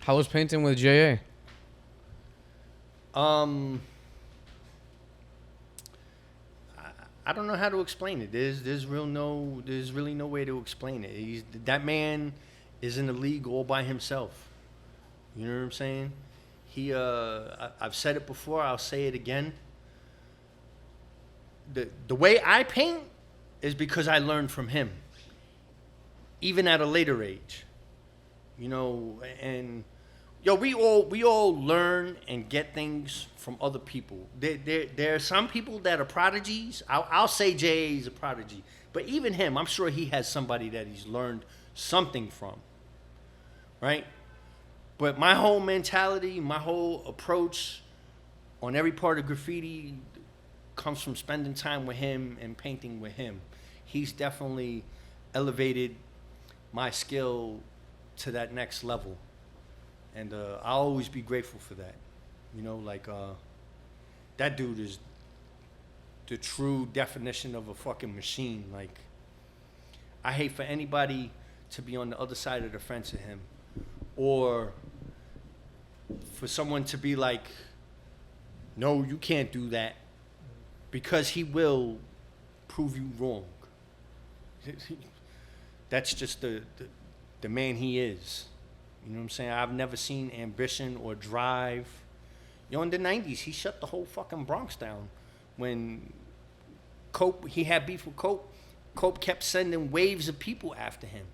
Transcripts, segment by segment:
How was painting with JA? Um, I don't know how to explain it. There's really no way to explain it. That man is in the league all by himself. You know what I'm saying? I've said it before. I'll say it again. The way I paint is because I learned from him, even at a later age. You know, and yo, we all learn and get things from other people. There are some people that are prodigies. I'll say JA is a prodigy, but even him, I'm sure he has somebody that he's learned something from, right? But my whole mentality, my whole approach on every part of graffiti comes from spending time with him and painting with him. He's definitely elevated my skill to that next level. And I'll always be grateful for that. You know, like, that dude is the true definition of a fucking machine. Like, I hate for anybody to be on the other side of the fence of him. Or for someone to be like, no, you can't do that. Because he will prove you wrong. That's just the man he is. You know what I'm saying? I've never seen ambition or drive. Yo, in the 90s, he shut the whole fucking Bronx down. When he had beef with Cope kept sending waves of people after him.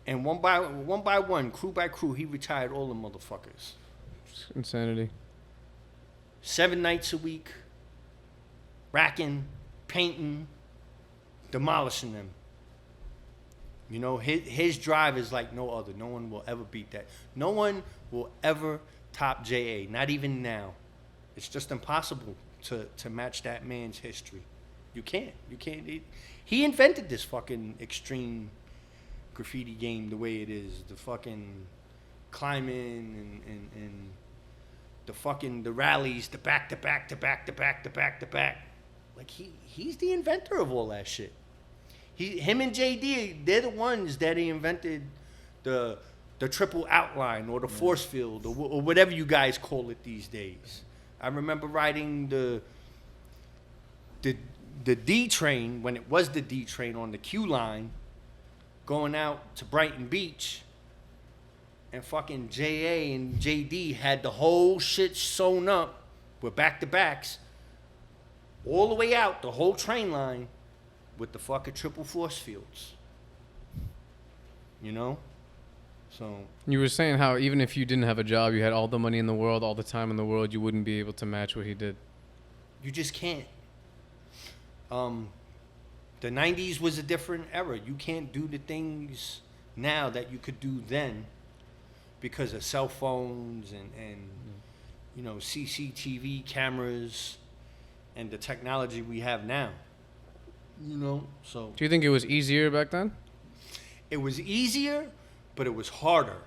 And one by one, crew by crew, he retired all the motherfuckers. It's insanity. 7 nights a week, racking, painting, demolishing them. You know, his drive is like no other. No one will ever beat that. No one will ever top JA, not even now. It's just impossible to match that man's history. You can't. He invented this fucking extreme graffiti game the way it is. The fucking climbing and the rallies, the back to back to back to back to back to back. Like he's the inventor of all that shit. Him and JD, they're the ones that he invented the triple outline or the force field or whatever you guys call it these days. I remember riding the D train when it was the D train on the Q line, going out to Brighton Beach, and fucking JA and JD had the whole shit sewn up with back-to-backs all the way out, the whole train line, with the fucking triple force fields. You know? So You were saying how even if you didn't have a job, you had all the money in the world, all the time in the world, you wouldn't be able to match what he did. you just can't. The 90s was a different era. You can't do the things now that you could do then because of cell phones and you know, CCTV cameras and the technology we have now. You know, so Do you think it was easier back then? it was easier, but it was harder,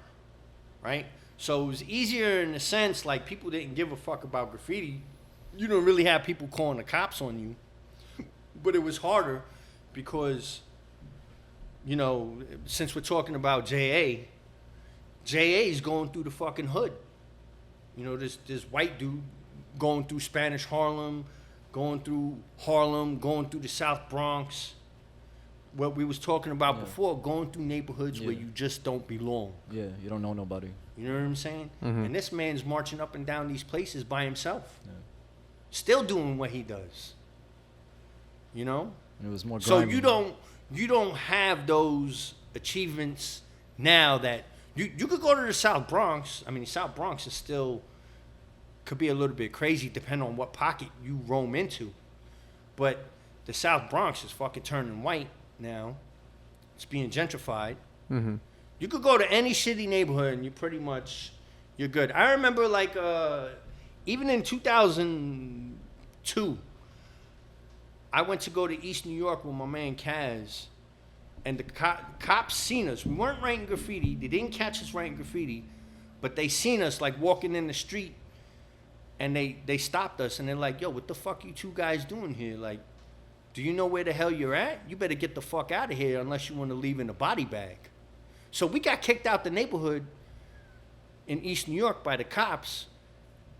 right? So it was easier in the sense like people didn't give a fuck about graffiti. You don't really have people calling the cops on you. But it was harder because, you know, since we're talking about JA is going through the fucking hood. You know, this white dude going through Spanish Harlem, going through the South Bronx. What we was talking about before, going through neighborhoods where you just don't belong. Yeah, you don't know nobody. You know what I'm saying? Mm-hmm. And this man's marching up and down these places by himself. Yeah. Still doing what he does. You know? And it was more So grimy. you don't have those achievements now that you could go to the South Bronx. I mean, the South Bronx is still could be a little bit crazy depending on what pocket you roam into. But the South Bronx is fucking turning white now. It's being gentrified. Mm-hmm. You could go to any shitty neighborhood and you're good. I remember like even in 2002, I went to go to East New York with my man Kaz, and the cops seen us. We weren't writing graffiti. They didn't catch us writing graffiti, but they seen us like walking in the street, and they stopped us, and they're like, yo, what the fuck you two guys doing here? Like, do you know where the hell you're at? You better get the fuck out of here unless you want to leave in a body bag. So we got kicked out the neighborhood in East New York by the cops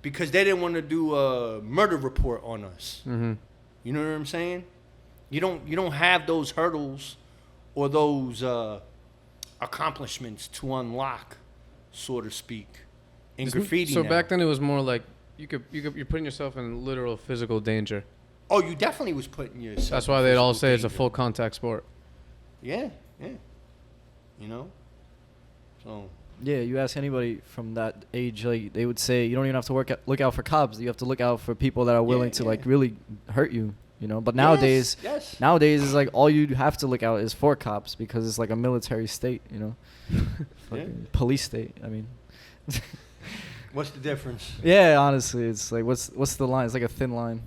because they didn't want to do a murder report on us. Mm-hmm. You know what I'm saying? You don't have those hurdles or those accomplishments to unlock, so to speak, in graffiti. So now. back then it was more like you're putting yourself in literal physical danger. Oh, you definitely was putting yourself. That's in why they'd all physical say it's a danger. full contact sport. Yeah. You know. So. Yeah, you ask anybody from that age, like they would say, you don't even have to look out for cops. You have to look out for people that are willing to like really hurt you, you know. But nowadays, yes. nowadays is like all you have to look out is for cops because it's like a military state, you know, fucking police state. I mean, What's the difference? yeah, honestly, it's like what's the line? It's like a thin line.